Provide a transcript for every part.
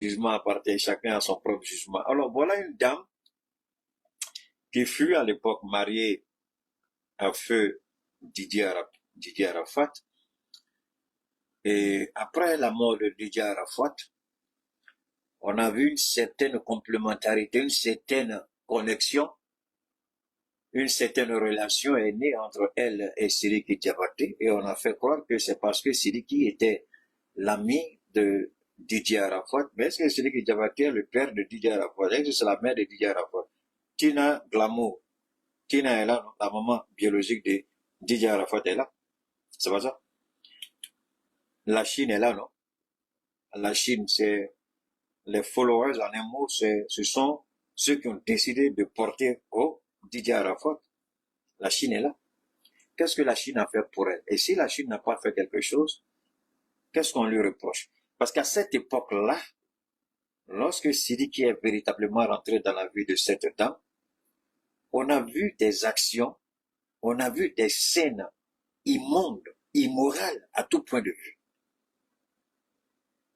jugement appartient, chacun a son propre jugement. Alors voilà une dame qui fut à l'époque mariée à feu Didier Arafat. Et après la mort de Didier Arafat, on a vu une certaine complémentarité, une certaine connexion, une certaine relation est née entre elle et Sidiki Diabaté, et on a fait croire que c'est parce que Sidiki était l'ami de Didier Arafat. Mais est-ce que Sidiki Diabaté est le père de Didier Arafat? Est-ce que c'est la mère de Didier Arafat? Tina Glamour, Tina est là, non? La maman biologique de Didier Arafat est là. C'est pas ça? La Chine est là, non? La Chine, c'est les followers, en un mot, ce sont ceux qui ont décidé de porter au Didier Arafat. La Chine est là. Qu'est-ce que la Chine a fait pour elle? Et si la Chine n'a pas fait quelque chose, qu'est-ce qu'on lui reproche? Parce qu'à cette époque-là, lorsque Sidiki est véritablement rentré dans la vie de cette dame, on a vu des actions, on a vu des scènes immondes, immorales à tout point de vue.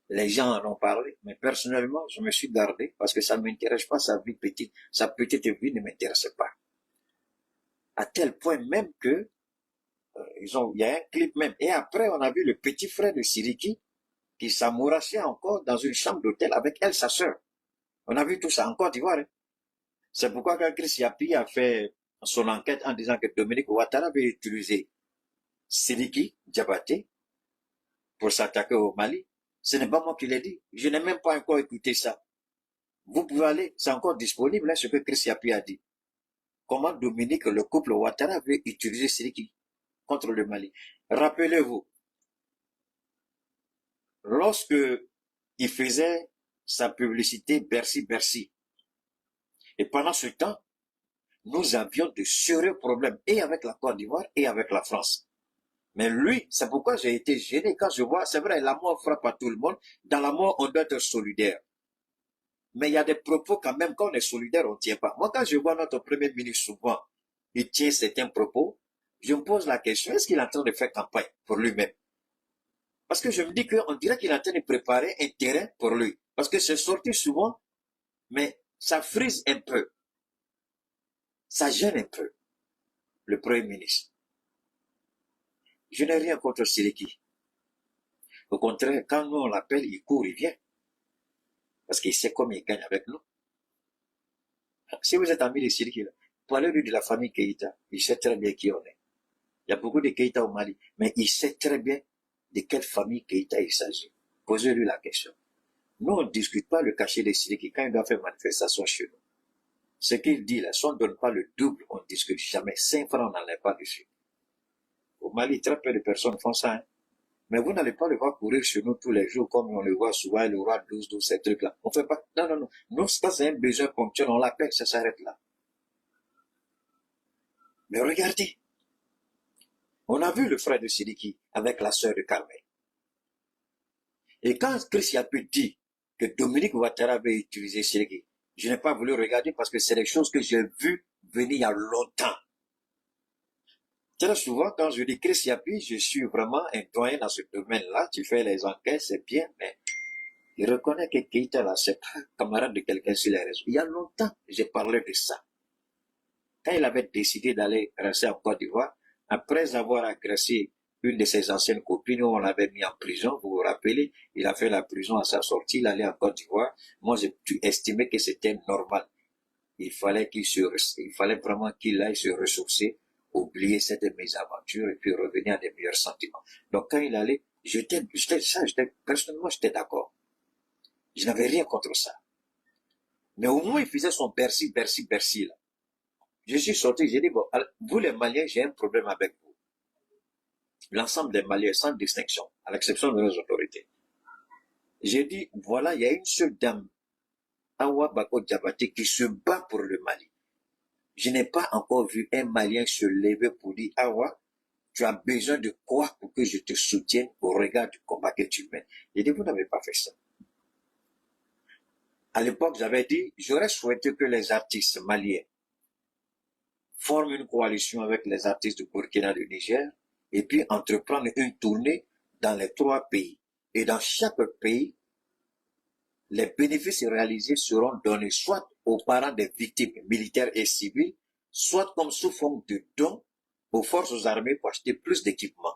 Les gens en ont parlé, mais personnellement, je me suis gardé parce que ça ne m'intéresse pas, sa vie petite, sa petite vie ne m'intéresse pas. À tel point même que il y a un clip même. Et après, on a vu le petit frère de Sidiki qui s'amourassait encore dans une chambre d'hôtel avec elle, sa sœur. On a vu tout ça en Côte d'Ivoire. Hein. C'est pourquoi quand Chris Yapi a fait son enquête en disant que Dominique Ouattara avait utilisé Sidiki Diabaté pour s'attaquer au Mali, ce n'est pas moi qui l'ai dit. Je n'ai même pas encore écouté ça. Vous pouvez aller, c'est encore disponible, là, ce que Chris Yapi a dit. Comment Dominique, le couple Ouattara, avait utilisé Sidiki contre le Mali. Rappelez-vous, lorsque il faisait sa publicité Bercy, et pendant ce temps, nous avions de sérieux problèmes, et avec la Côte d'Ivoire, et avec la France. Mais lui, c'est pourquoi j'ai été gêné quand je vois, c'est vrai, la mort frappe à tout le monde. Dans la mort, on doit être solidaire. Mais il y a des propos quand même, quand on est solidaire, on ne tient pas. Moi, quand je vois notre Premier ministre souvent, il tient certains propos, je me pose la question, est-ce qu'il est en train de faire campagne pour lui-même? Parce que je me dis qu'on dirait qu'il est en train de préparer un terrain pour lui. Parce que c'est sorti souvent, mais ça frise un peu. Ça gêne un peu, le Premier ministre. Je n'ai rien contre Sidiki. Au contraire, quand nous on l'appelle, il court, il vient. Parce qu'il sait comment il gagne avec nous. Si vous êtes ami de Sidiki, parlez-lui de la famille Keïta. Il sait très bien qui on est. Il y a beaucoup de Keïta au Mali, mais il sait très bien de quelle famille Keïta il s'agit. Posez-lui la question. Nous, on ne discute pas le cachet de Sidiki quand il doit faire manifestation chez nous. Ce qu'il dit là, si on ne donne pas le double, on ne discute jamais. 5 francs, on n'en est pas dessus. Au Mali, très peu de personnes font ça. Hein. Mais vous n'allez pas le voir courir chez nous tous les jours comme on le voit souvent, il aura 12, ces trucs-là. On fait pas. Non, non, non. Nous, ça, c'est un besoin ponctuel, on l'appelle, ça s'arrête là. Mais regardez. On a vu le frère de Sidiki avec la sœur de Carmel. Et quand Chris Yapi dit que Dominique Ouattara avait utilisé Sidiki, je n'ai pas voulu regarder parce que c'est des choses que j'ai vues venir il y a longtemps. Très souvent, quand je dis Chris Yapi, je suis vraiment un doyen dans ce domaine-là. Tu fais les enquêtes, c'est bien, mais il reconnaît que Keïta, là, c'est pas camarade de quelqu'un sur les réseaux. Il y a longtemps, j'ai parlé de ça. Quand il avait décidé d'aller rester en Côte d'Ivoire, après avoir agressé une de ses anciennes copines, on l'avait mis en prison, vous vous rappelez, il a fait la prison à sa sortie, il allait en Côte d'Ivoire. Moi, j'ai estimé que c'était normal. Il fallait vraiment qu'il aille se ressourcer, oublier cette mésaventure et puis revenir à des meilleurs sentiments. Donc, quand il allait, personnellement, j'étais d'accord. Je n'avais rien contre ça. Mais au moins, il faisait son Bercy, là. Je suis sorti, j'ai dit, bon, vous les Maliens, j'ai un problème avec vous. L'ensemble des Maliens, sans distinction, à l'exception de nos autorités. J'ai dit, voilà, il y a une seule dame, Awa Bako Diabaté, qui se bat pour le Mali. Je n'ai pas encore vu un Malien se lever pour dire, Awa, tu as besoin de quoi pour que je te soutienne au regard du combat que tu mènes. J'ai dit, vous n'avez pas fait ça. À l'époque, j'avais dit, j'aurais souhaité que les artistes maliens forment une coalition avec les artistes du Burkina, du Niger, et puis entreprendre une tournée dans les 3 pays. Et dans chaque pays, les bénéfices réalisés seront donnés soit aux parents des victimes militaires et civiles, soit comme sous forme de dons aux forces armées pour acheter plus d'équipements.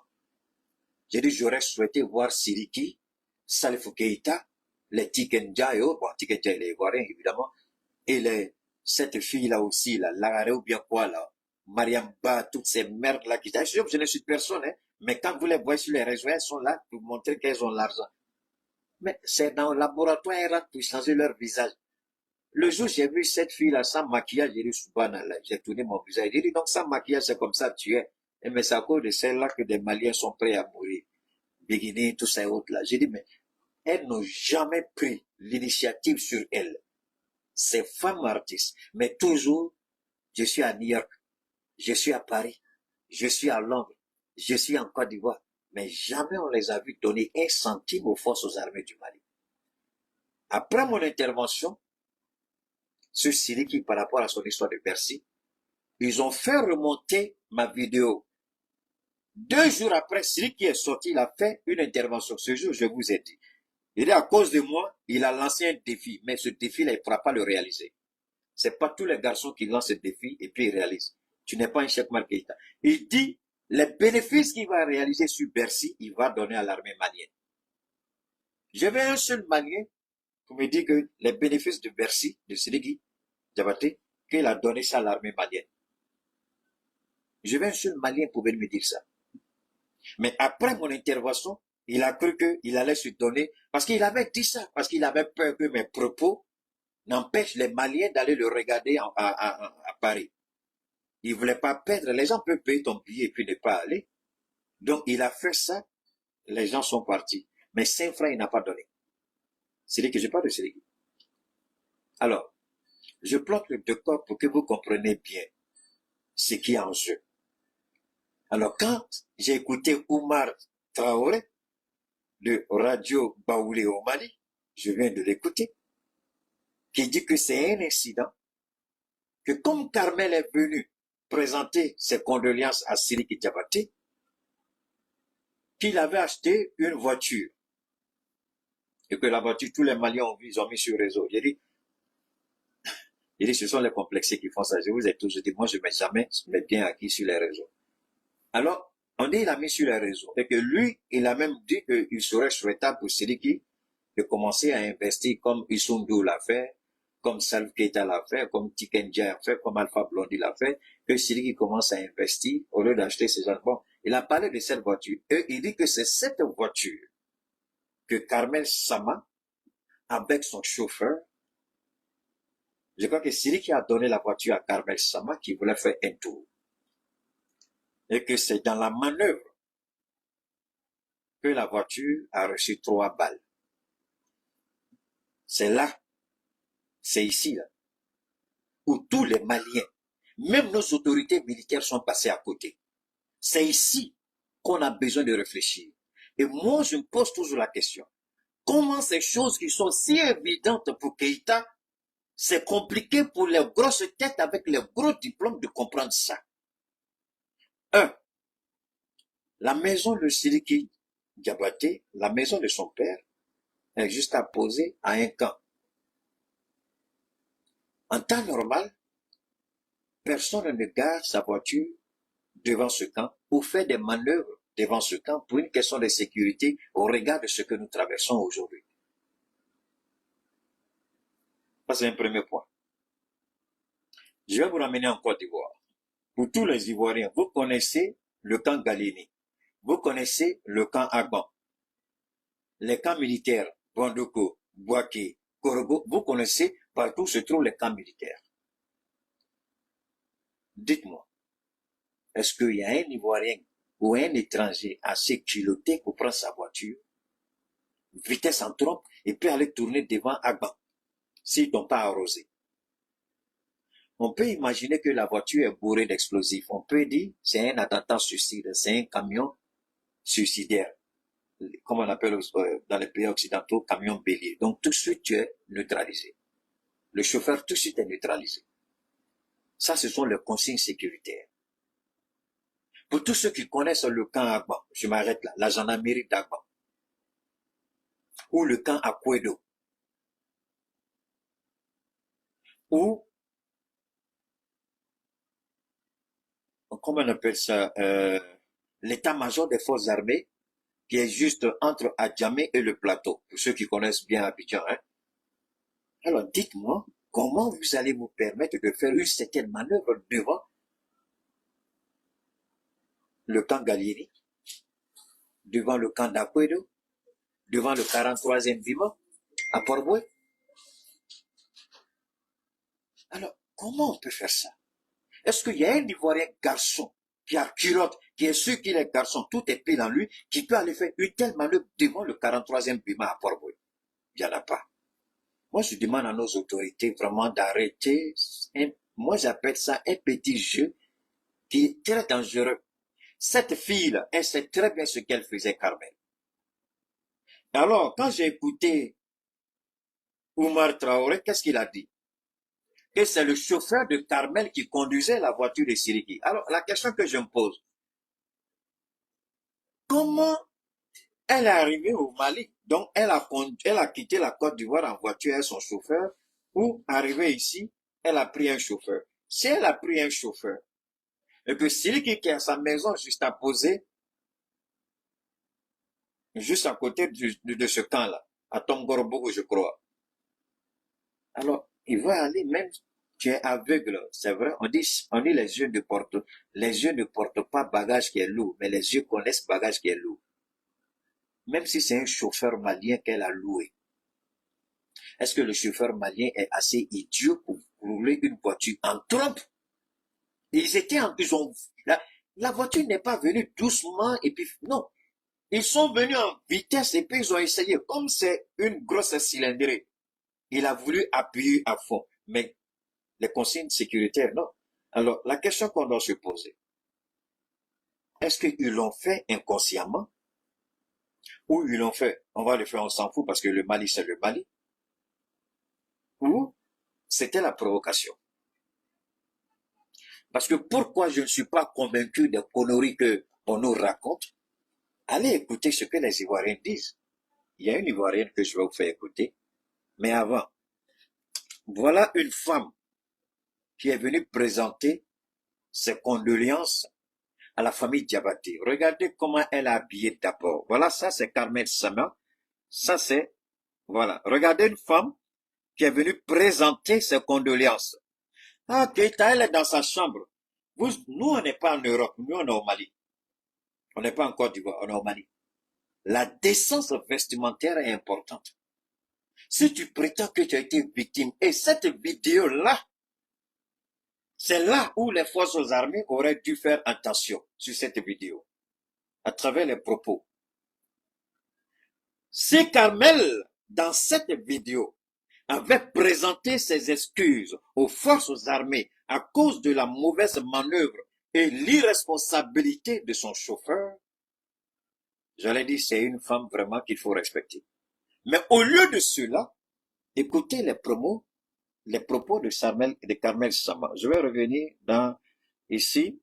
J'ai dit, j'aurais souhaité voir Siriki, Salifou Keïta, les Tikenja et autres, bon, Tikenja et les Ivoiriens, évidemment, et cette fille-là aussi, là, Larare ou bien quoi, là, Mariam Ba, toutes ces merdes-là qui, je ne suis personne, hein, mais quand vous les voyez sur les réseaux, elles sont là pour montrer qu'elles ont l'argent. Mais c'est dans le laboratoire pour changer leur visage. Le jour où j'ai vu cette fille-là sans maquillage, j'ai dit, subhanallah, j'ai tourné mon visage. J'ai dit, donc sans maquillage, c'est comme ça, tu es. Et mais c'est à cause de celle-là que des Maliens sont prêts à mourir. Béguiné, tout ça et autres là. J'ai dit, mais elles n'ont jamais pris l'initiative sur elles. Ces femmes artistes. Mais toujours, je suis à New York, je suis à Paris, je suis à Londres, je suis en Côte d'Ivoire. Mais jamais on les a vus donner un centime aux forces armées du Mali. Après mon intervention sur Siliki par rapport à son histoire de Bercy, ils ont fait remonter ma vidéo. 2 jours après, Siliki est sorti, il a fait une intervention. Ce jour, je vous ai dit. Il est à cause de moi, il a lancé un défi, mais ce défi-là, il ne pourra pas le réaliser. C'est pas tous les garçons qui lancent ce défi et puis ils réalisent. Tu n'es pas un chef Keïta. Il dit, les bénéfices qu'il va réaliser sur Bercy, il va donner à l'armée malienne. J'avais un seul Malien qui me dit que les bénéfices de Bercy, de Sédégui Diabaté, qu'il a donné ça à l'armée malienne. J'avais un seul Malien pour venir me dire ça. Mais après mon intervention, il a cru qu'il allait se donner, parce qu'il avait dit ça, parce qu'il avait peur que mes propos n'empêchent les Maliens d'aller le regarder à Paris. Il ne voulait pas perdre, les gens peuvent payer ton billet et puis ne pas aller. Donc il a fait ça, les gens sont partis. Mais 5 francs, il n'a pas donné. C'est dit que je parle de Sédégui. Alors, je plante le décor pour que vous compreniez bien ce qui est en jeu. Alors, quand j'ai écouté Oumar Traoré de Radio Baoulé au Mali, je viens de l'écouter, qui dit que c'est un incident, que comme Carmel est venu présenter ses condoléances à Sidiki Diabaté, qu'il avait acheté une voiture, et que la voiture, tous les Maliens ont vu, ils ont mis sur le réseau. J'ai dit, ce sont les complexés qui font ça. Je vous ai toujours dit, moi, je ne mets jamais mes biens acquis sur les réseaux. Alors, on dit il a mis sur les réseaux. Et que lui, il a même dit qu'il serait souhaitable pour Sidiki de commencer à investir comme Issoundou l'a fait, comme Salif Keita l'a fait, comme Tikenja l'a fait, comme Alpha Blondy l'a fait, que Sidiki commence à investir au lieu d'acheter ces gens. Bon, il a parlé de cette voiture. Et il dit que c'est cette voiture que Carmel Sama, avec son chauffeur, je crois que Sidiki a donné la voiture à Carmel Sama qui voulait faire un tour. Et que c'est dans la manœuvre que la voiture a reçu 3 balles. C'est là, c'est ici, là, où tous les Maliens, même nos autorités militaires sont passées à côté. C'est ici qu'on a besoin de réfléchir. Et moi, je me pose toujours la question. Comment ces choses qui sont si évidentes pour Keïta, c'est compliqué pour les grosses têtes avec les gros diplômes de comprendre ça. 1. La maison de Sidiki Diabaté, la maison de son père, est juste apposée à un camp. En temps normal, personne ne gare sa voiture devant ce camp ou fait des manœuvres devant ce camp pour une question de sécurité au regard de ce que nous traversons aujourd'hui. Ça, c'est un premier point. Je vais vous ramener en Côte d'Ivoire. Pour tous les Ivoiriens, vous connaissez le camp Galini. Vous connaissez le camp Agban. Les camps militaires, Bondoko, Bouaké, Korogo, vous connaissez partout se trouvent les camps militaires. Dites-moi, est-ce qu'il y a un Ivoirien ou un étranger assez culotté pour prendre sa voiture, vitesse en trompe, et puis aller tourner devant Agban, s'ils n'ont pas arrosé? On peut imaginer que la voiture est bourrée d'explosifs. On peut dire c'est un attentat suicide, c'est un camion suicidaire, comme on appelle dans les pays occidentaux, camion bélier. Donc tout de suite tu es neutralisé. Le chauffeur tout de suite est neutralisé. Ça, ce sont les consignes sécuritaires. Pour tous ceux qui connaissent le camp Agban, je m'arrête là, la gendarmerie d'Agban, ou le camp Akwedo, ou, comment on appelle ça, l'état-major des forces armées, qui est juste entre Adjamé et le plateau, pour ceux qui connaissent bien Abidjan. Hein. Alors dites-moi, comment vous allez vous permettre de faire une certaine manœuvre devant le camp Gallieni, devant le camp d'Akwedo, devant le 43e Vima, à Port-Boué? Alors, comment on peut faire ça? Est-ce qu'il y a un Ivoirien garçon qui a culotte, qui est sûr qu'il est garçon, tout est pile en lui, qui peut aller faire une telle manœuvre devant le 43e Bima à Port-Boué? Il n'y en a pas. Moi, je demande à nos autorités vraiment d'arrêter. Moi, j'appelle ça un petit jeu qui est très dangereux. Cette fille-là, elle sait très bien ce qu'elle faisait, Carmel. Alors, quand j'ai écouté Oumar Traoré, qu'est-ce qu'il a dit? Que c'est le chauffeur de Carmel qui conduisait la voiture de Siriki. Alors, la question que je me pose, comment elle est arrivée au Mali? Donc, elle a quitté la Côte d'Ivoire en voiture avec son chauffeur, ou arrivée ici, elle a pris un chauffeur. Si elle a pris un chauffeur, et que Siriki qui a sa maison juste à poser, juste à côté de ce camp-là, à Tongorobogo, je crois. Alors, il va aller, même tu es aveugle, c'est vrai, on dit les yeux ne portent pas bagage qui est lourd, mais les yeux connaissent bagage qui est lourd. Même si c'est un chauffeur malien qu'elle a loué, est-ce que le chauffeur malien est assez idiot pour rouler une voiture en trompe? La voiture n'est pas venue doucement et puis, non. Ils sont venus en vitesse et puis ils ont essayé. Comme c'est une grosse cylindrée, il a voulu appuyer à fond. Mais les consignes sécuritaires, non. Alors, la question qu'on doit se poser, est-ce qu'ils l'ont fait inconsciemment? Ou ils l'ont fait, on va le faire, on s'en fout parce que le Mali, c'est le Mali? Ou c'était la provocation? Parce que pourquoi je ne suis pas convaincu des conneries qu'on nous raconte? Allez écouter ce que les Ivoiriens disent. Il y a une Ivoirienne que je vais vous faire écouter. Mais avant, voilà une femme qui est venue présenter ses condoléances à la famille Diabaté. Regardez comment elle a habillé d'abord. Voilà, ça c'est Carmel Sama. Ça c'est, voilà. Regardez une femme qui est venue présenter ses condoléances. Ah, Keita, elle est dans sa chambre. Nous, on n'est pas en Europe. Nous, on est au Mali. On n'est pas en Côte d'Ivoire, on est au Mali. La décence vestimentaire est importante. Si tu prétends que tu as été victime, et cette vidéo-là, c'est là où les forces armées auraient dû faire attention sur cette vidéo, à travers les propos. Si Carmel, dans cette vidéo, avait présenté ses excuses aux forces armées à cause de la mauvaise manœuvre et l'irresponsabilité de son chauffeur, j'allais dire c'est une femme vraiment qu'il faut respecter. Mais au lieu de cela, écoutez les propos de Carmel Sama. Je vais revenir ici.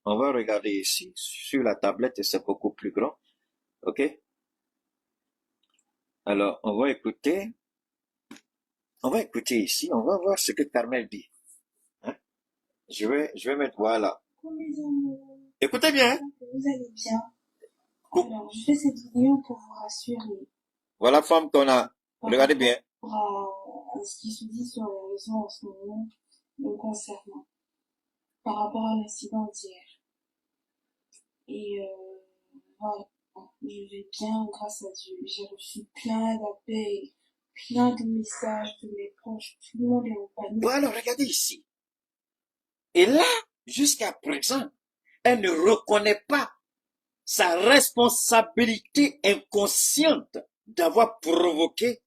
On va regarder ici, sur la tablette, et c'est beaucoup plus grand. OK? Alors, on va écouter ici, on va voir ce que Carmel dit. Hein? Je vais mettre, voilà. Écoutez bien. Vous allez bien. Alors, je fais cette vidéo pour vous rassurer. Voilà, femme qu'on a. Regardez bien. À ce qui se dit sur les réseaux en ce moment, me concernant, par rapport à l'incident d'hier. Et voilà, je vais bien grâce à Dieu. J'ai reçu plein d'appels, plein de messages de mes proches, tout le monde est en panique. Bon, alors, regardez ici. Et là, jusqu'à présent, elle ne reconnaît pas sa responsabilité inconsciente d'avoir provoqué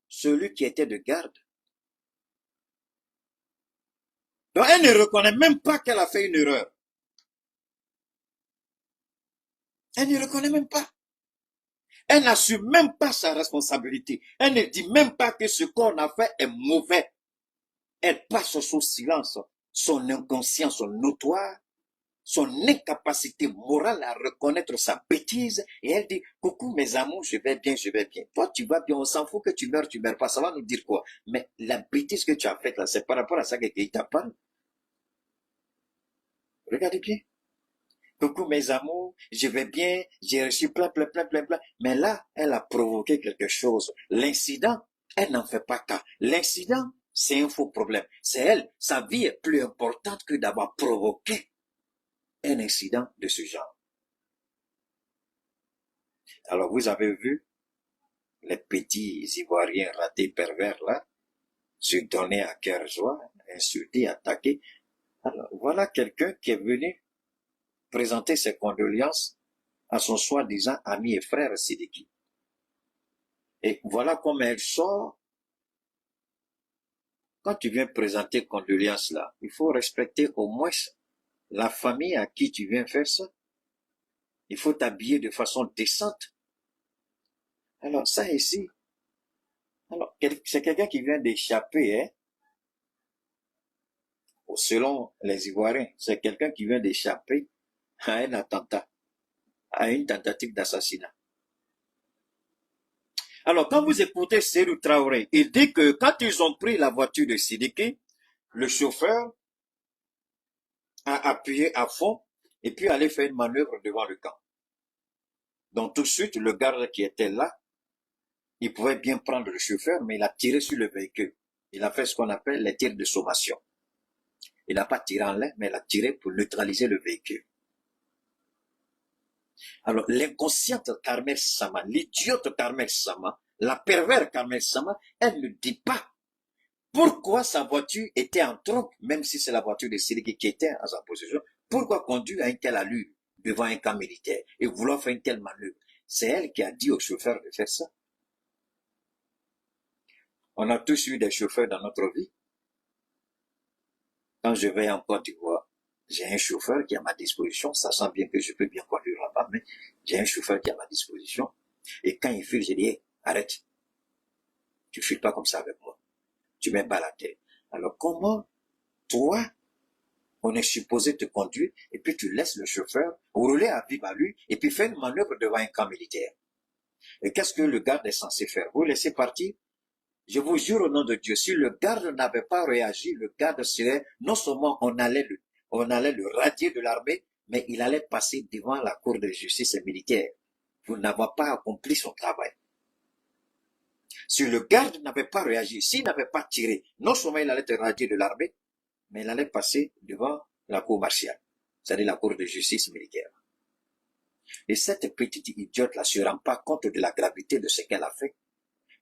celui qui était de garde. Donc, elle ne reconnaît même pas qu'elle a fait une erreur. Elle ne reconnaît même pas. Elle n'assume même pas sa responsabilité. Elle ne dit même pas que ce qu'on a fait est mauvais. Elle passe sous silence son inconscience notoire, son incapacité morale à reconnaître sa bêtise, et elle dit, coucou mes amours, je vais bien, je vais bien. Toi, tu vas bien, on s'en fout que tu meurs pas, ça va nous dire quoi? Mais la bêtise que tu as faite là, c'est par rapport à ça que Keïta parle. Regardez bien. Coucou mes amours, je vais bien, j'ai reçu plein. Mais là, elle a provoqué quelque chose. L'incident, elle n'en fait pas cas. L'incident, c'est un faux problème. C'est elle, sa vie est plus importante que d'avoir provoqué un incident de ce genre. Alors, vous avez vu les petits Ivoiriens ratés pervers là, se donner à cœur joie, insulter, attaquer. Alors, voilà quelqu'un qui est venu présenter ses condoléances à son soi-disant ami et frère Sidiki. Et voilà comment elle sort. Quand tu viens présenter condoléances là, il faut respecter au moins la famille à qui tu viens faire ça. Il faut t'habiller de façon décente. Alors ça ici, alors c'est quelqu'un qui vient d'échapper, hein, selon les Ivoiriens, c'est quelqu'un qui vient d'échapper à un attentat, à une tentative d'assassinat. Alors, quand vous écoutez Serou Traoré, il dit que quand ils ont pris la voiture de Sidiki, le chauffeur a appuyé à fond et puis allé faire une manœuvre devant le camp. Donc tout de suite, le garde qui était là, il pouvait bien prendre le chauffeur, mais il a tiré sur le véhicule. Il a fait ce qu'on appelle les tirs de sommation. Il n'a pas tiré en l'air, mais il a tiré pour neutraliser le véhicule. Alors, l'inconsciente Carmel Sama, l'idiote Carmel Sama, la pervers Carmel Sama, elle ne dit pas pourquoi sa voiture était en trompe, même si c'est la voiture de Sidiki qui était à sa possession, pourquoi conduire à une telle allure devant un camp militaire et vouloir faire une telle manœuvre. C'est elle qui a dit au chauffeur de faire ça. On a tous eu des chauffeurs dans notre vie. Quand je vais en Côte d'Ivoire, j'ai un chauffeur qui est à ma disposition, sachant bien que je peux bien conduire là-bas, mais j'ai un chauffeur qui est à ma disposition. Et quand il file, je dis, hey, arrête. Tu files pas comme ça avec moi. Tu mets pas la tête. Alors comment, toi, on est supposé te conduire, et puis tu laisses le chauffeur rouler à vive allure, et puis faire une manœuvre devant un camp militaire. Et qu'est-ce que le garde est censé faire? Vous laissez partir? Je vous jure au nom de Dieu, si le garde n'avait pas réagi, le garde serait, non seulement on allait le radier de l'armée, mais il allait passer devant la cour de justice militaire pour n'avoir pas accompli son travail. Si le garde n'avait pas réagi, s'il n'avait pas tiré, non seulement il allait être radié de l'armée, mais il allait passer devant la cour martiale, c'est-à-dire la cour de justice militaire. Et cette petite idiote-là ne se rend pas compte de la gravité de ce qu'elle a fait.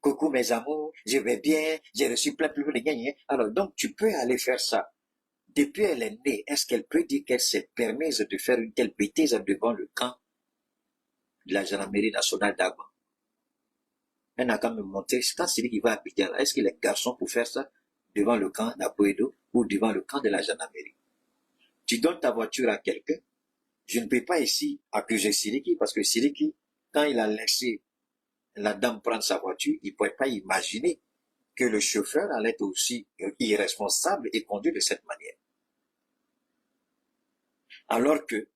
Coucou mes amours, je vais bien, j'ai reçu plein de gagnants. Alors donc tu peux aller faire ça. Depuis elle est née, est-ce qu'elle peut dire qu'elle s'est permise de faire une telle bêtise devant le camp de la gendarmerie nationale d'Agma? Elle n'a qu'à me montrer, quand c'est lui qui va habiter là, est-ce qu'il est garçon pour faire ça devant le camp d'Apoedo ou devant le camp de la gendarmerie? Tu donnes ta voiture à quelqu'un. Je ne peux pas ici accuser Siliki parce que Siliki, quand il a laissé la dame prendre sa voiture, il ne pouvait pas imaginer que le chauffeur allait être aussi irresponsable et conduire de cette manière. Alors que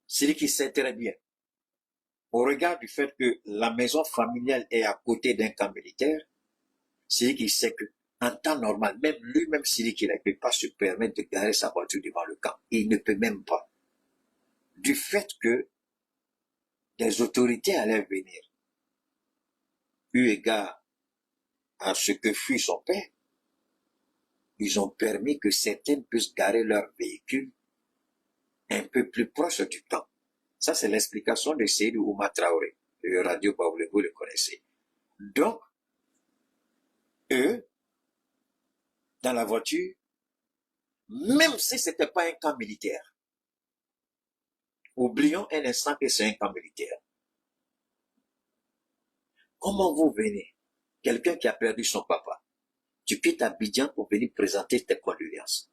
Siliki sait très bien, au regard du fait que la maison familiale est à côté d'un camp militaire, Siliki sait que en temps normal, même lui-même Siliki ne peut pas se permettre de garer sa voiture devant le camp. Il ne peut même pas. Du fait que des autorités allaient venir, eu égard à ce que fut son père, ils ont permis que certaines puissent garer leur véhicule un peu plus proche du camp. Ça, c'est l'explication de Seydou Ouma Traoré, le radio Baoulé, vous le connaissez. Donc, eux, dans la voiture, même si ce n'était pas un camp militaire, oublions un instant que c'est un camp militaire. Comment vous venez, quelqu'un qui a perdu son papa, tu quittes Abidjan pour venir présenter tes condoléances.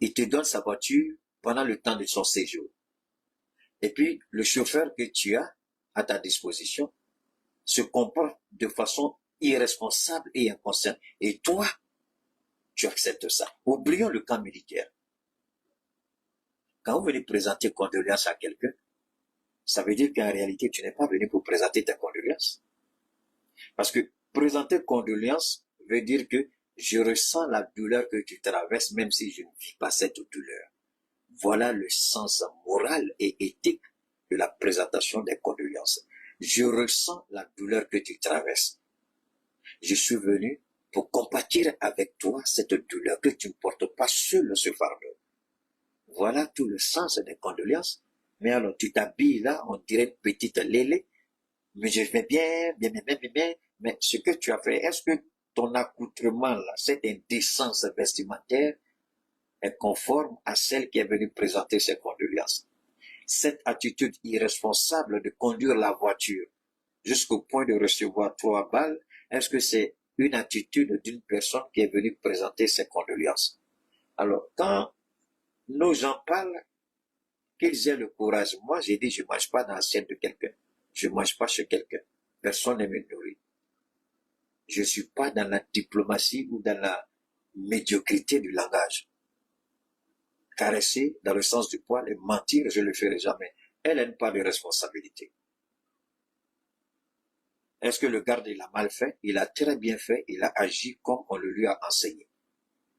Il te donne sa voiture pendant le temps de son séjour. Et puis, le chauffeur que tu as à ta disposition se comporte de façon irresponsable et inconsciente. Et toi, tu acceptes ça. Oublions le camp militaire. Quand vous venez présenter condoléances à quelqu'un, ça veut dire qu'en réalité, tu n'es pas venu pour présenter tes condoléances. Parce que présenter condoléances veut dire que je ressens la douleur que tu traverses, même si je ne vis pas cette douleur. Voilà le sens moral et éthique de la présentation des condoléances. Je ressens la douleur que tu traverses. Je suis venu pour compatir avec toi cette douleur, que tu ne portes pas seul ce fardeau. Voilà tout le sens des condoléances. Mais alors, tu t'habilles là, on dirait une petite lélé, mais je vais bien, mais ce que tu as fait, est-ce que ton accoutrement là, cette indécence vestimentaire est conforme à celle qui est venue présenter ses condoléances? Cette attitude irresponsable de conduire la voiture jusqu'au point de recevoir 3 balles, est-ce que c'est une attitude d'une personne qui est venue présenter ses condoléances? Alors, quand nos gens parlent, qu'ils aient le courage. Moi, j'ai dit, je ne mange pas dans l'assiette de quelqu'un. Je ne mange pas chez quelqu'un. Personne ne me nourrit. Je ne suis pas dans la diplomatie ou dans la médiocrité du langage. Caresser dans le sens du poil et mentir, je ne le ferai jamais. Elle n'a pas de responsabilité. Est-ce que le garde, il a mal fait? Il a très bien fait. Il a agi comme on le lui a enseigné.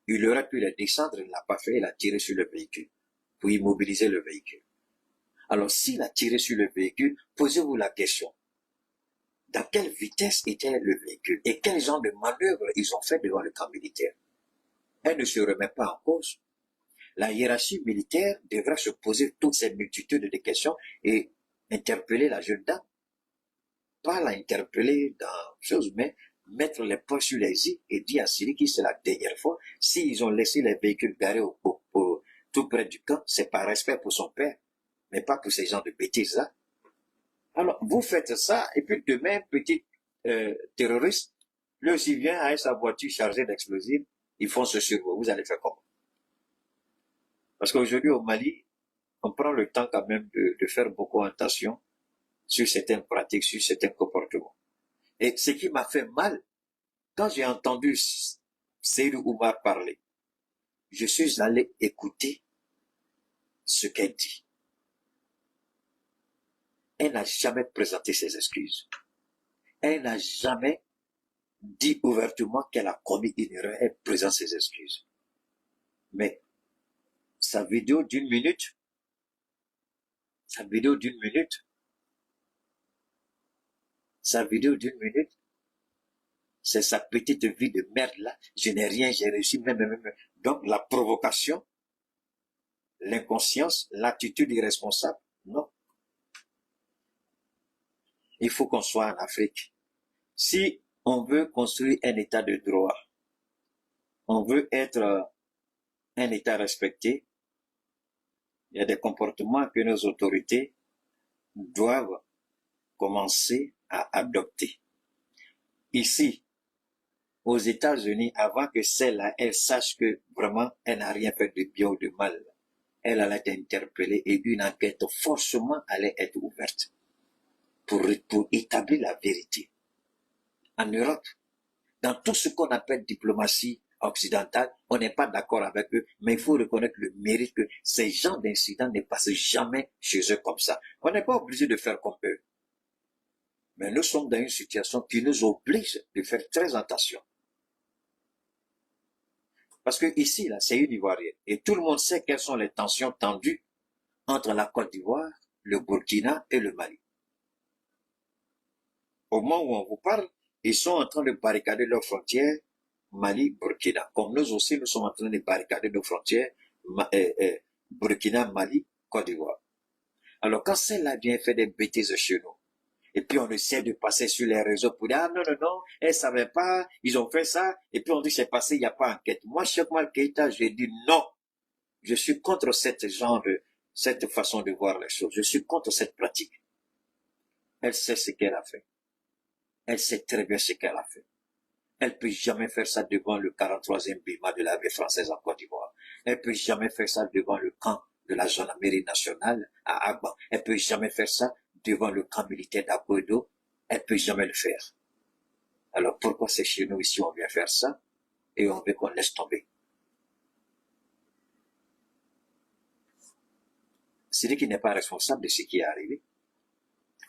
Il aurait pu le descendre, il ne l'a pas fait. Il a tiré sur le véhicule pour immobiliser le véhicule. Alors, s'il a tiré sur le véhicule, posez-vous la question. Dans quelle vitesse était le véhicule et quel genre de manœuvre ils ont fait devant le camp militaire? Elle ne se remet pas en cause. La hiérarchie militaire devrait se poser toutes ces multitudes de questions et interpeller la jeune dame. Pas l'interpeller dans chose, mais mettre les points sur les i et dire à Siliki, c'est la dernière fois, s'ils ont laissé les véhicules garés tout près du camp, c'est par respect pour son père, mais pas pour ces gens de bêtises-là. Alors, vous faites ça, et puis demain, petit terroriste, lui aussi vient avec sa voiture chargée d'explosifs, ils fonce sur vous. Vous allez faire comment? Parce qu'aujourd'hui, au Mali, on prend le temps quand même de faire beaucoup attention sur certaines pratiques, sur certains comportements. Et ce qui m'a fait mal, quand j'ai entendu Seydou Oumar parler, je suis allé écouter ce qu'elle dit. Elle n'a jamais présenté ses excuses. Elle n'a jamais dit ouvertement qu'elle a commis une erreur. Elle présente ses excuses. Mais sa vidéo d'une minute, sa vidéo d'une minute, c'est sa petite vie de merde là. Je n'ai rien, j'ai réussi, même. Donc la provocation, l'inconscience, l'attitude irresponsable, non. Il faut qu'on soit en Afrique. Si on veut construire un état de droit, on veut être un état respecté, il y a des comportements que nos autorités doivent commencer à adopter. Ici, aux États-Unis, avant que celle-là, elle sache que vraiment, elle n'a rien fait de bien ou de mal, elle allait être interpellée et une enquête forcément allait être ouverte pour établir la vérité. En Europe, dans tout ce qu'on appelle diplomatie occidentale, on n'est pas d'accord avec eux, mais il faut reconnaître le mérite que ces gens d'incidents ne passent jamais chez eux comme ça. On n'est pas obligé de faire comme eux. Mais nous sommes dans une situation qui nous oblige de faire très attention. Parce que ici, là, c'est une Ivoirienne. Et tout le monde sait quelles sont les tensions tendues entre la Côte d'Ivoire, le Burkina et le Mali. Au moment où on vous parle, ils sont en train de barricader leurs frontières Mali-Burkina. Comme nous aussi, nous sommes en train de barricader nos frontières Burkina, Mali, Côte d'Ivoire. Alors quand celle-là vient faire des bêtises chez nous, et puis on essaie de passer sur les réseaux pour dire, ah non, elle ne savait pas, ils ont fait ça, et puis on dit c'est passé, il n'y a pas enquête. Moi, Cheikh Oumar Keïta, j'ai dit non. Je suis contre cette façon de voir les choses. Je suis contre cette pratique. Elle sait ce qu'elle a fait. Elle sait très bien ce qu'elle a fait. Elle ne peut jamais faire ça devant le 43e BIMA de l'armée française en Côte d'Ivoire. Elle ne peut jamais faire ça devant le camp de la gendarmerie nationale à Agba. Elle ne peut jamais faire ça devant le camp militaire d'Akoedo. Elle ne peut jamais le faire. Alors pourquoi c'est chez nous ici on vient faire ça et on veut qu'on laisse tomber? Sidiki n'est pas responsable de ce qui est arrivé.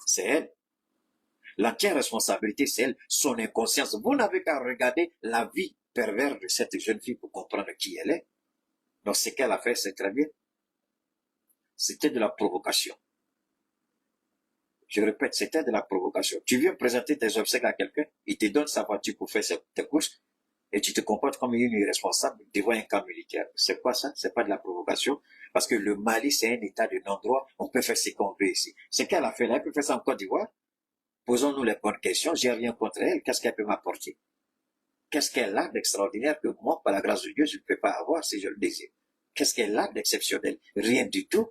C'est elle. L'entière responsabilité, c'est elle, son inconscience. Vous n'avez qu'à regarder la vie perverse de cette jeune fille pour comprendre qui elle est. Donc, ce qu'elle a fait, c'est très bien. C'était de la provocation. Je répète, c'était de la provocation. Tu viens présenter tes obsèques à quelqu'un, il te donne sa voiture pour faire tes courses, et tu te comportes comme une irresponsable devant un camp militaire. C'est quoi ça? C'est pas de la provocation. Parce que le Mali, c'est un état de non-droit. On peut faire ce qu'on veut ici. Ce qu'elle a fait là, elle peut faire ça en Côte d'Ivoire. Posons-nous les bonnes questions. J'ai rien contre elle. Qu'est-ce qu'elle peut m'apporter? Qu'est-ce qu'elle a d'extraordinaire que moi, par la grâce de Dieu, je ne peux pas avoir si je le désire? Qu'est-ce qu'elle a d'exceptionnel? Rien du tout.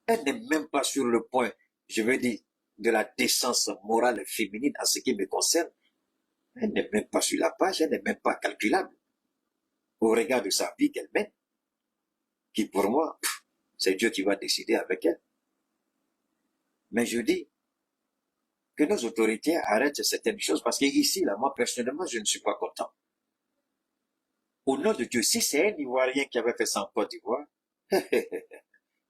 Elle n'est même pas sur le point, je veux dire, de la décence morale féminine en ce qui me concerne. Elle n'est même pas sur la page, elle n'est même pas calculable au regard de sa vie qu'elle mène, qui pour moi, c'est Dieu qui va décider avec elle. Mais je dis que nos autorités arrêtent certaines choses parce qu'ici, là, moi personnellement, je ne suis pas content. Au nom de Dieu, si c'est un Ivoirien qui avait fait ça en Côte d'Ivoire,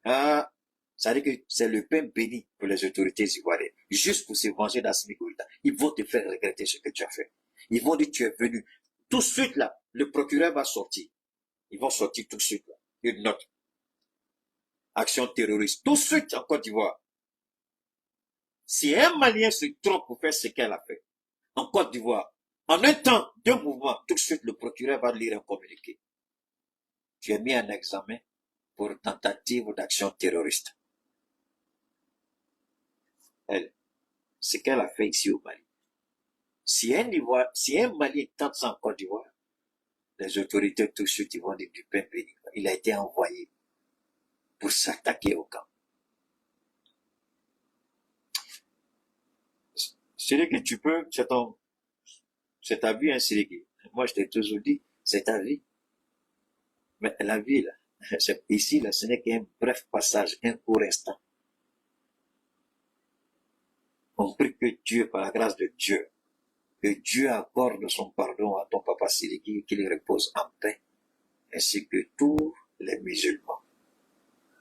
ah, ça veut dire que c'est le pain béni pour les autorités ivoiriennes. Juste pour se venger d'Assimi Goïta. Ils vont te faire regretter ce que tu as fait. Ils vont dire que tu es venu. Tout de suite là, le procureur va sortir. Ils vont sortir tout de suite là. Une note. Action terroriste. Tout de suite en Côte d'Ivoire. Si un Malien se trompe pour faire ce qu'elle a fait, en Côte d'Ivoire, en un temps, deux mouvements, tout de suite le procureur va lire un communiqué. Tu es mis en examen pour tentative d'action terroriste. Elle, ce qu'elle a fait ici au Mali. Si un Malien tente ça en Côte d'Ivoire, les autorités tout de suite ils vont dire du pain béni. Il a été envoyé pour s'attaquer au camp. C'est que tu peux, c'est ta vie, hein, Siriki. Moi, je t'ai toujours dit, c'est ta vie. Mais la vie, là, ici, là, ce n'est qu'un bref passage, un court instant. On prie que Dieu, par la grâce de Dieu, que Dieu accorde son pardon à ton papa Siriki et qu'il repose en paix, ainsi que tous les musulmans.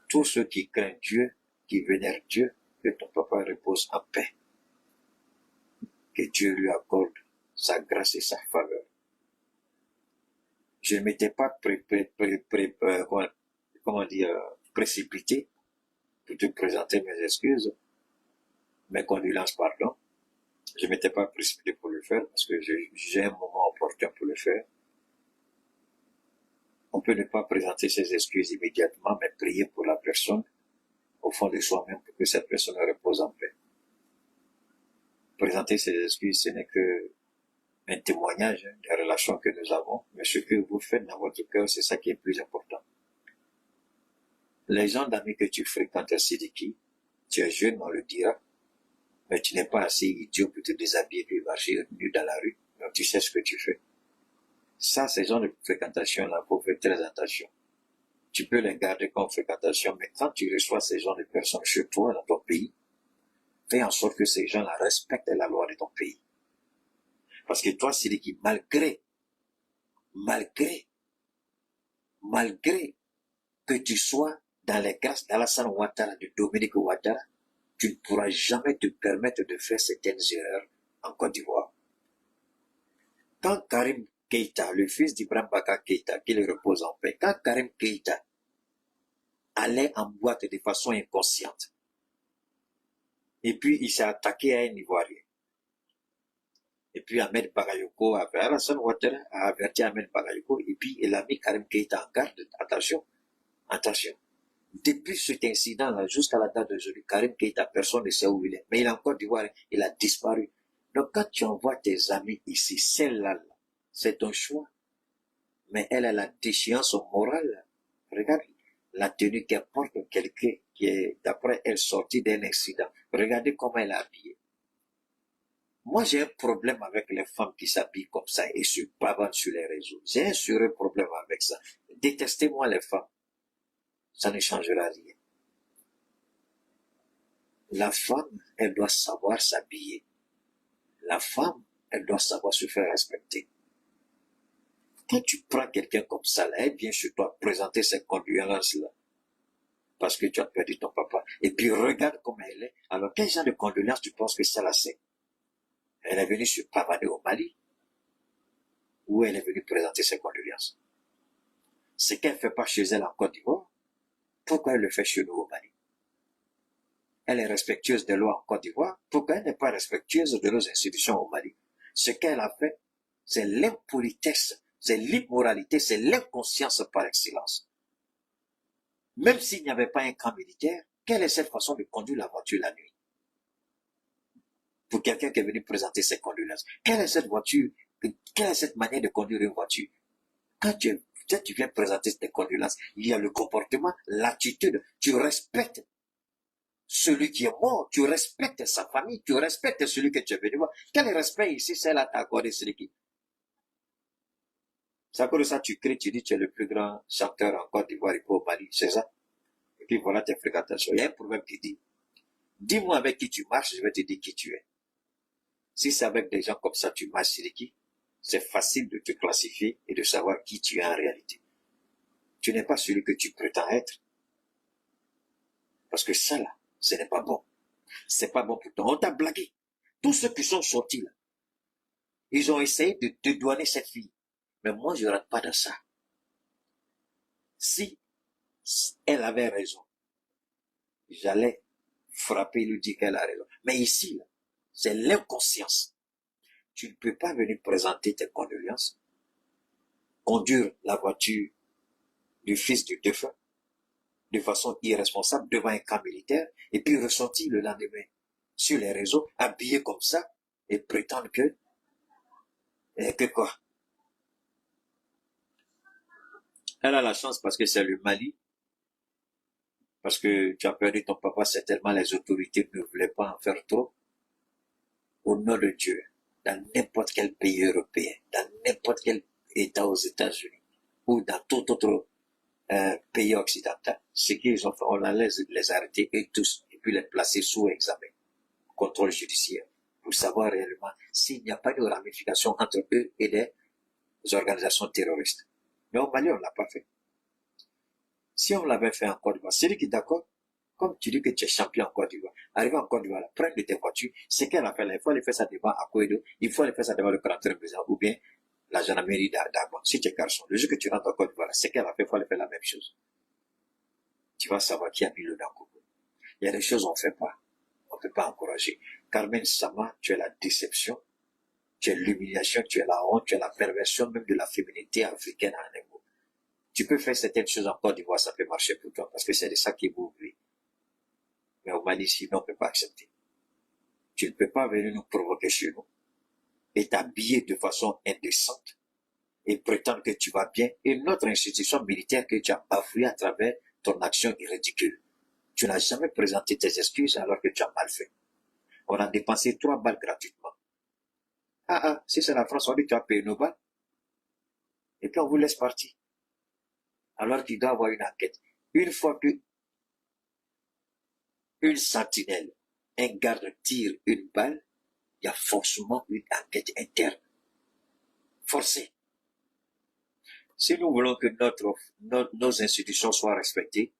Tous ceux qui craignent Dieu, qui vénèrent Dieu, que ton papa repose en paix. Que Dieu lui accorde sa grâce et sa faveur. Je ne m'étais pas précipité pour te présenter mes excuses, mes condoléances, pardon. Je ne m'étais pas précipité pour le faire parce que j'ai un moment opportun pour le faire. On peut ne pas présenter ses excuses immédiatement, mais prier pour la personne au fond de soi-même pour que cette personne repose en paix. Présenter ses excuses, ce n'est que un témoignage des relations que nous avons, mais ce que vous faites dans votre cœur, c'est ça qui est plus important. Les gens d'amis que tu fréquentes à Sidiki, tu es jeune, on le dira, mais tu n'es pas assez idiot pour te déshabiller et marcher nu dans la rue, donc tu sais ce que tu fais. Ça, ces gens de fréquentation-là, faut faire très attention. Tu peux les garder comme fréquentation, mais quand tu reçois ces gens de personnes chez toi, dans ton pays, fais en sorte que ces gens-là respectent la loi de ton pays. Parce que toi, Sidiki, malgré que tu sois dans les grâces d'Alassane Ouattara, de Dominique Ouattara, tu ne pourras jamais te permettre de faire certaines erreurs en Côte d'Ivoire. Quand Karim Keïta, le fils d'Ibrahim Baka Keïta, qu'il repose en paix, quand Karim Keïta allait en boîte de façon inconsciente, et puis il s'est attaqué à un Ivoirien, et puis Ahmed Bagayoko, Alassane Ouattara a averti Ahmed Bagayoko, et puis il a mis Karim Keïta en garde. Attention. Depuis cet incident-là, jusqu'à la date d'aujourd'hui, Karim Keïta, personne ne sait où il est. Mais il est en Côte d'Ivoire, il a disparu. Donc quand tu envoies tes amis ici, celle-là, c'est ton choix. Mais elle a la déchéance morale. Regarde la tenue qu'elle porte, quelqu'un qui est, d'après elle, sorti d'un incident. Regardez comment elle est habillée. Moi, j'ai un problème avec les femmes qui s'habillent comme ça et se bavardent sur les réseaux. J'ai un sérieux problème avec ça. Détestez-moi les femmes. Ça ne changera rien. La femme, elle doit savoir s'habiller. La femme, elle doit savoir se faire respecter. Quand tu prends quelqu'un comme ça, là, elle vient chez toi présenter ses condoléances là. parce que tu as perdu ton papa. Et puis regarde comment elle est. Alors quel genre de condoléances tu penses que ça la c'est? Elle est venue se pavaner au Mali, ou elle est venue présenter ses condoléances? Ce qu'elle ne fait pas chez elle en Côte d'Ivoire, pourquoi elle le fait chez nous au Mali? Elle est respectueuse des lois en Côte d'Ivoire, pourquoi elle n'est pas respectueuse de nos institutions au Mali? Ce qu'elle a fait, c'est l'impolitesse, c'est l'immoralité, c'est l'inconscience par excellence. Même s'il n'y avait pas un camp militaire, quelle est cette façon de conduire la voiture la nuit? Pour quelqu'un qui est venu présenter ses condoléances, quelle est cette voiture, quelle est cette manière de conduire une voiture? Quand tu viens présenter tes condoléances, il y a le comportement, l'attitude, tu respectes celui qui est mort, tu respectes sa famille, tu respectes celui que tu es venu voir. Quel respect ici, c'est là t'a accordé celui qui... C'est à cause de ça tu cries, tu dis tu es le plus grand chanteur en Côte d'Ivoire et au Mali, c'est ça? Et puis voilà tes fréquentations. Il y a un problème qui dit, dis-moi avec qui tu marches, je vais te dire qui tu es. Si c'est avec des gens comme ça tu marches sur qui, c'est facile de te classifier et de savoir qui tu es en réalité. Tu n'es pas celui que tu prétends être. Parce que ça là, ce n'est pas bon. C'est pas bon pour toi. On t'a blagué. Tous ceux qui sont sortis là, ils ont essayé de dédouaner cette fille. Mais moi, je ne rentre pas dans ça. Si elle avait raison, j'allais frapper et lui dire qu'elle a raison. Mais ici, là, c'est l'inconscience. Tu ne peux pas venir présenter tes condoléances, conduire la voiture du fils du défunt de façon irresponsable devant un camp militaire et puis ressortir le lendemain sur les réseaux, habillé comme ça et prétendre que quoi? Elle a la chance parce que c'est le Mali, parce que tu as perdu ton papa, certainement les autorités ne voulaient pas en faire trop. Au nom de Dieu, dans n'importe quel pays européen, dans n'importe quel État aux États-Unis, ou dans tout autre pays occidental, ce qu'ils ont fait, on allait les arrêter et tous, et puis les placer sous examen, contrôle judiciaire, pour savoir réellement s'il n'y a pas de ramification entre eux et les organisations terroristes. Mais au Mali, on ne l'a pas fait. Si on l'avait fait en Côte d'Ivoire, c'est lui qui est d'accord, comme tu dis que tu es champion en Côte d'Ivoire, arrive en Côte d'Ivoire, prenne de tes voitures, ce qu'elle a fait là, il faut aller faire ça devant Akoedo, il faut aller faire ça devant le 41 président, ou bien la gendarmerie d'Agua, si tu es garçon. Le jour que tu rentres en Côte d'Ivoire, ce qu'elle a fait, il faut aller faire la même chose. Tu vas savoir qui a mis le dans. Il y a des choses qu'on ne fait pas, on ne peut pas encourager. Carmen Sama, tu es la déception, tu es l'humiliation, tu es la honte, tu es la perversion même de la féminité africaine en un mot. Tu peux faire certaines choses en Côte d'Ivoire, ça peut marcher pour toi, parce que c'est de ça qui vous oublie. Mais au Mali, sinon, on ne peut pas accepter. Tu ne peux pas venir nous provoquer chez nous et t'habiller de façon indécente et prétendre que tu vas bien et notre institution militaire que tu as bafouée à travers ton action ridicule. Tu n'as jamais présenté tes excuses alors que tu as mal fait. On a dépensé 3 balles gratuitement. Si c'est la France, on dit que tu as payé nos balles. Et puis on vous laisse partir. Alors qu'il doit avoir une enquête. Une fois que une sentinelle, un garde tire une balle, il y a forcément une enquête interne. Forcée. Si nous voulons que nos institutions soient respectées,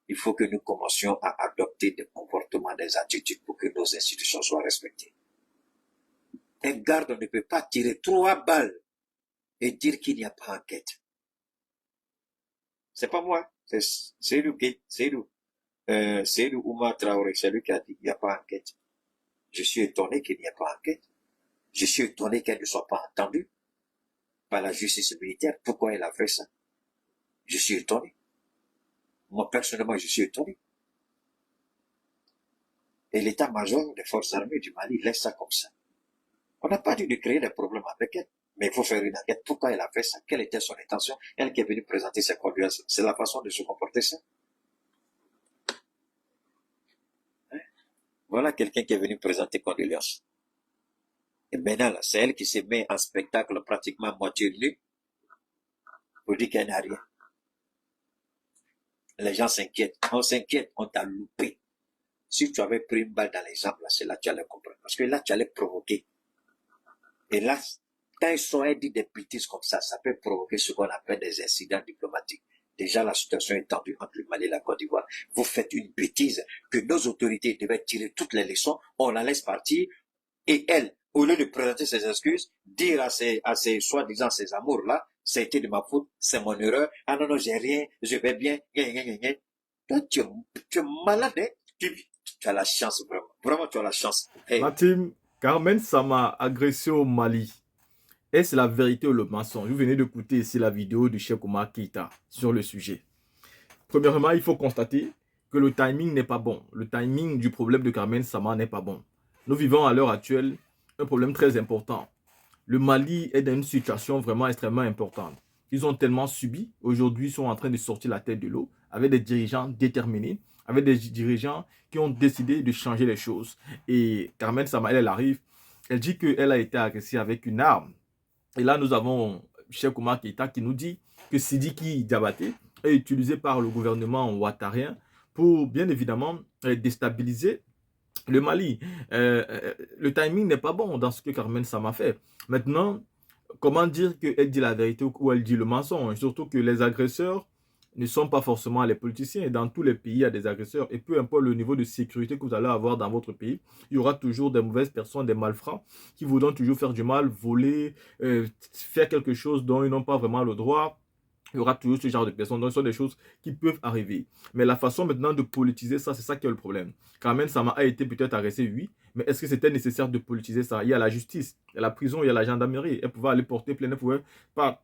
il faut que nous commencions à adopter des comportements, des attitudes pour que nos institutions soient respectées. Un garde ne peut pas tirer 3 balles et dire qu'il n'y a pas d'enquête. C'est pas moi, c'est lui Oumar Traoré, c'est lui qui a dit qu'il n'y a pas d'enquête. Je suis étonné qu'il n'y ait pas d'enquête. Je suis étonné qu'elle ne soit pas entendue par la justice militaire. Pourquoi elle a fait ça? Je suis étonné. Moi, personnellement, je suis étonné. Et l'état-major des forces armées du Mali laisse ça comme ça. On n'a pas dû de créer des problèmes avec elle. Mais il faut faire une enquête. Pourquoi elle a fait ça? Quelle était son intention? Elle qui est venue présenter ses condoléances. C'est la façon de se comporter ça. Voilà quelqu'un qui est venu présenter condoléances. Et maintenant, là, c'est elle qui se met en spectacle pratiquement moitié nue pour dire qu'elle n'a rien. Les gens s'inquiètent. On s'inquiète, on t'a loupé. Si tu avais pris une balle dans les jambes, là, c'est là que tu allais comprendre. Parce que là, tu allais provoquer. Et là, quand ils sont dit des bêtises comme ça peut provoquer ce qu'on appelle des incidents diplomatiques. Déjà, la situation est tendue entre le Mali et la Côte d'Ivoire. Vous faites une bêtise que nos autorités devaient tirer toutes les leçons. On la laisse partir et elle, au lieu de présenter ses excuses, dire à ses soi-disant ses amours-là, ça a été de ma faute, c'est mon erreur. Ah non, non, j'ai rien, je vais bien. Toi, tu es malade, hein? Tu as la chance, vraiment. Vraiment, tu as la chance. Hey, Matim, Carmen Sama, agressé au Mali. Est-ce la vérité ou le mensonge? Vous venez d'écouter ici la vidéo de Cheikh Oumar Keïta sur le sujet. Premièrement, il faut constater que le timing n'est pas bon. Le timing du problème de Carmen Sama n'est pas bon. Nous vivons à l'heure actuelle un problème très important. Le Mali est dans une situation vraiment extrêmement importante. Ils ont tellement subi, aujourd'hui ils sont en train de sortir la tête de l'eau avec des dirigeants déterminés, avec des dirigeants qui ont décidé de changer les choses. Et Carmen Sama, elle arrive, elle dit qu'elle a été agressée avec une arme. Et là, nous avons Cheikh Oumar Keïta qui nous dit que Sidiki Diabaté est utilisé par le gouvernement ouattarien pour, bien évidemment, déstabiliser le Mali. Le timing n'est pas bon dans ce que Carmen Sama fait. Maintenant, comment dire qu'elle dit la vérité ou elle dit le mensonge? Surtout que les agresseurs ne sont pas forcément les politiciens. Dans tous les pays, il y a des agresseurs. Et peu importe le niveau de sécurité que vous allez avoir dans votre pays, il y aura toujours des mauvaises personnes, des malfrats, qui voudront toujours faire du mal, voler, faire quelque chose dont ils n'ont pas vraiment le droit. Il y aura toujours ce genre de personnes. Donc, ce sont des choses qui peuvent arriver. Mais la façon maintenant de politiser ça, c'est ça qui est le problème. Carmen Sama a été peut-être agressée, oui. Mais est-ce que c'était nécessaire de politiser ça? Il y a la justice, il y a la prison, il y a la gendarmerie. Elle pouvait aller porter plainte,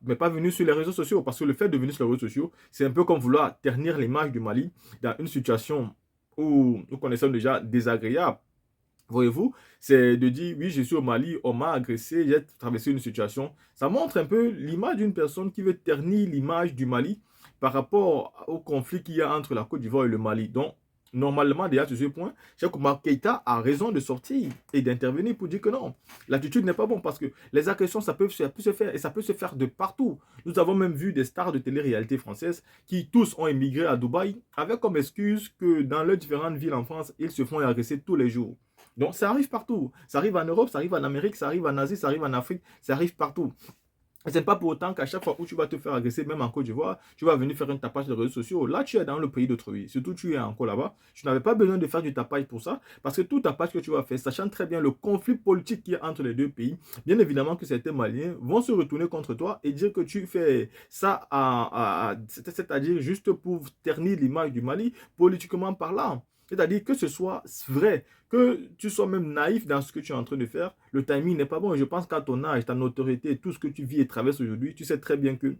mais pas venir sur les réseaux sociaux. Parce que le fait de venir sur les réseaux sociaux, c'est un peu comme vouloir ternir l'image du Mali dans une situation où nous connaissons déjà désagréable. Voyez-vous, c'est de dire, oui, je suis au Mali, on m'a agressé, j'ai traversé une situation. Ça montre un peu l'image d'une personne qui veut ternir l'image du Mali par rapport au conflit qu'il y a entre la Côte d'Ivoire et le Mali. Donc, normalement, déjà sur ce point, Cheikh Oumar Keïta a raison de sortir et d'intervenir pour dire que non, l'attitude n'est pas bonne parce que les agressions, ça peut se faire et ça peut se faire de partout. Nous avons même vu des stars de télé-réalité françaises qui tous ont émigré à Dubaï avec comme excuse que dans leurs différentes villes en France, ils se font agresser tous les jours. Donc ça arrive partout. Ça arrive en Europe, ça arrive en Amérique, ça arrive en Asie, ça arrive en Afrique, ça arrive partout. Et ce n'est pas pour autant qu'à chaque fois où tu vas te faire agresser, même en Côte d'Ivoire, tu vas venir faire un tapage de réseaux sociaux. Là, tu es dans le pays d'autrui. Surtout, tu es encore là-bas. Tu n'avais pas besoin de faire du tapage pour ça. Parce que tout tapage que tu vas faire, sachant très bien le conflit politique qu'il y a entre les deux pays, bien évidemment que certains Maliens vont se retourner contre toi et dire que tu fais ça, c'est-à-dire juste pour ternir l'image du Mali, politiquement parlant. C'est-à-dire que ce soit vrai, que tu sois même naïf dans ce que tu es en train de faire, le timing n'est pas bon. Je pense qu'à ton âge, ta notoriété, tout ce que tu vis et traverses aujourd'hui, tu sais très bien que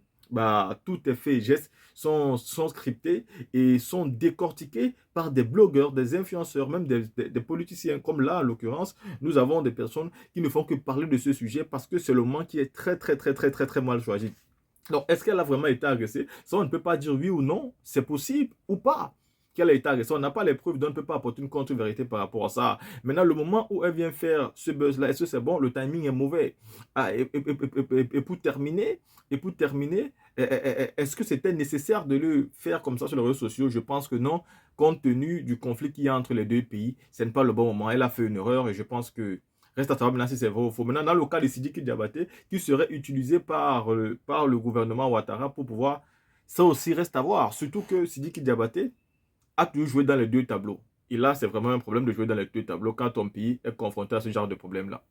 tous tes faits et gestes sont scriptés et sont décortiqués par des blogueurs, des influenceurs, même des politiciens. Comme là, en l'occurrence, nous avons des personnes qui ne font que parler de ce sujet parce que c'est le moment qui est très mal choisi. Donc, est-ce qu'elle a vraiment été agressée? Ça, on ne peut pas dire oui ou non. C'est possible ou pas qu'elle a été agressée. On n'a pas les preuves, donc on ne peut pas apporter une contre-vérité par rapport à ça. Maintenant, le moment où elle vient faire ce buzz-là, est-ce que c'est bon? Le timing est mauvais. Ah, et pour terminer, est-ce que c'était nécessaire de le faire comme ça sur les réseaux sociaux? Je pense que non. Compte tenu du conflit qu'il y a entre les deux pays, ce n'est pas le bon moment. Elle a fait une erreur et je pense que reste à savoir maintenant si c'est vrai ou faux. Maintenant, dans le cas de Sidiki Diabaté, qui serait utilisé par le gouvernement Ouattara pour pouvoir... Ça aussi reste à voir. Surtout que Sidiki Diabaté a toujours joué dans les deux tableaux. Et là, c'est vraiment un problème de jouer dans les deux tableaux quand ton pays est confronté à ce genre de problème-là.